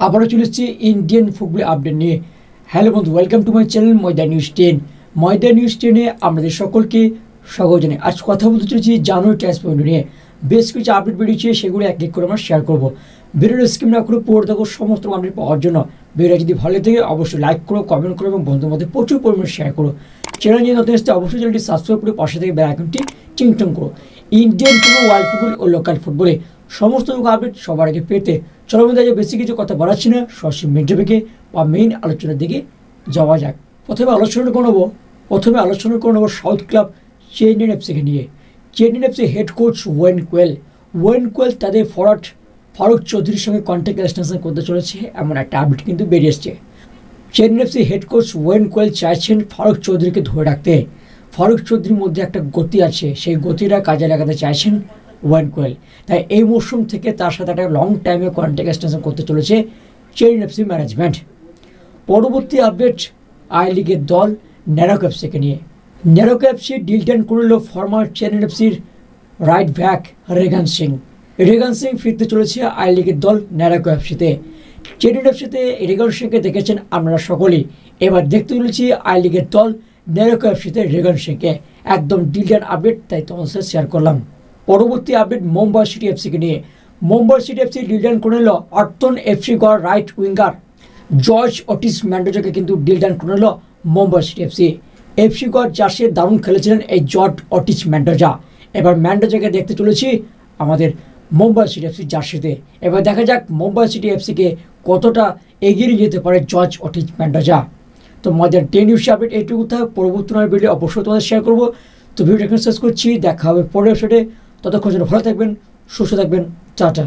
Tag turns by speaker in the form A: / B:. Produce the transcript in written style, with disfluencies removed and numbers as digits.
A: আবারও চলে এসেছি ইন্ডিয়ান ফুটবল আপডেট নিয়ে। হ্যালো বন্ধু, welcome to my channel Maidan news 10। Maidan news 10-এ আমাদের সকলকে স্বাগত জানাই। আজ কথা বলতে চলেছি জানুয়ারি ট্রান্সফার নিয়ে। বেশ কিছু আপডেট বেরিয়েছে, সেগুলো এক এক করে আমরা শেয়ার করবো। ভিডিওটা স্কিপ না করে পড়ে দেখো সমস্ত আপডেট পাওয়ার জন্য। ভিডিওটা যদি ভালো থাকে অবশ্যই লাইক করো, কমেন্ট করো এবং বন্ধুদের মধ্যে প্রচুর পরিমাণে শেয়ার করো। চ্যানেল নিয়ে নতুন এসে অবশ্যই চ্যানেলটি সাবস্ক্রাইব করে পাশে থেকে বেল আইকনটি চিংটং করো। ইন্ডিয়ান ফুটবল, ওয়ার্ল্ড ফুটবল ও লোকাল ফুটবলে সমস্ত আপডেট সবার আগে পেতে চলো মধ্যে বেশি কিছু কথা বাড়াচ্ছি না, সরাসরি মেন টপিকে বা মেইন আলোচনার দিকে যাওয়া যাক। প্রথমে আলোচনা করে নেবো সাউথ ক্লাব চেন্নাই এফসিকে নিয়ে। Chennai FC head coach when কোয়েল তাদের ফরওয়ার্ড ফারুক চৌধুরীর সঙ্গে কন্ট্যাক্ট এক্সটেনশন করতে চলেছে, এমন একটা আপডেট কিন্তু বেরিয়ে এসছে। Chennai FC head coach when কোয়েল চাইছেন ফারুক চৌধুরীকে ধরে রাখতে। ফারুক চৌধুরীর মধ্যে একটা গতি আছে, সেই গতিটা কাজে লাগাতে চাইছেন ওয়েন কোয়েল। তাই এই মরশুম থেকে তার সাথে একটা লং টাইমে কন্ট্যাক্ট এক্সটেনশন করতে চলেছে চেন্নাই এফসি ম্যানেজমেন্ট। পরবর্তী আপডেট আই লিগের দল ন্যারোক এফসিকে নিয়ে। ন্যারোক এফসি ডিল ডান করল ফর্মার চেন্নাই এফসির রাইট ব্যাক রেগান সিং ফিরতে চলেছে আই লিগের দল ন্যারোক এফসিতে। চেন্নাই এফসিতে রেগান সিংকে দেখেছেন আপনারা সকলেই, এবার দেখতে চলেছি আই লিগের দল ন্যারোক এফসিতে রেগান সিংকে। একদম ডিল ডান আপডেট, তাই তোমাদের সাথে শেয়ার করলাম। পরবর্তী আপডেট মুম্বাই সিটি এফসিকে নিয়ে। Mumbai City FC deal done করে নিল আর্টন এফসি গড় রাইট উইঙ্গার জর্জ অটিস ম্যান্ডোজাকে কিন্তু ডিল ডান করে নিল মুম্বাই সিটি এফসি গড় জার্সি দারুণ খেলেছিলেন এই জর্জ অটিস ম্যান্ডোজা। এবার ম্যান্ডোজাকে দেখতে চলেছি আমাদের মুম্বাই সিটি এফসি জার্সিতে। এবার দেখা যাক মুম্বাই সিটি এফসিকে কতটা এগিয়ে নিয়ে যেতে পারে জর্জ অটিস ম্যান্ডোজা। তো আমাদের 10 নিউজ আপডেট এইটুকু থাকে। পরবর্তী ভিডিও অবশ্যই তোমাদের শেয়ার করবো। তো ভিডিওটা এখানে শেষ করছি, দেখা হবে পরের এপিসোডে। ততক্ষণ জন্য ভালো থাকবেন, সুস্থ থাকবেন, টাটা।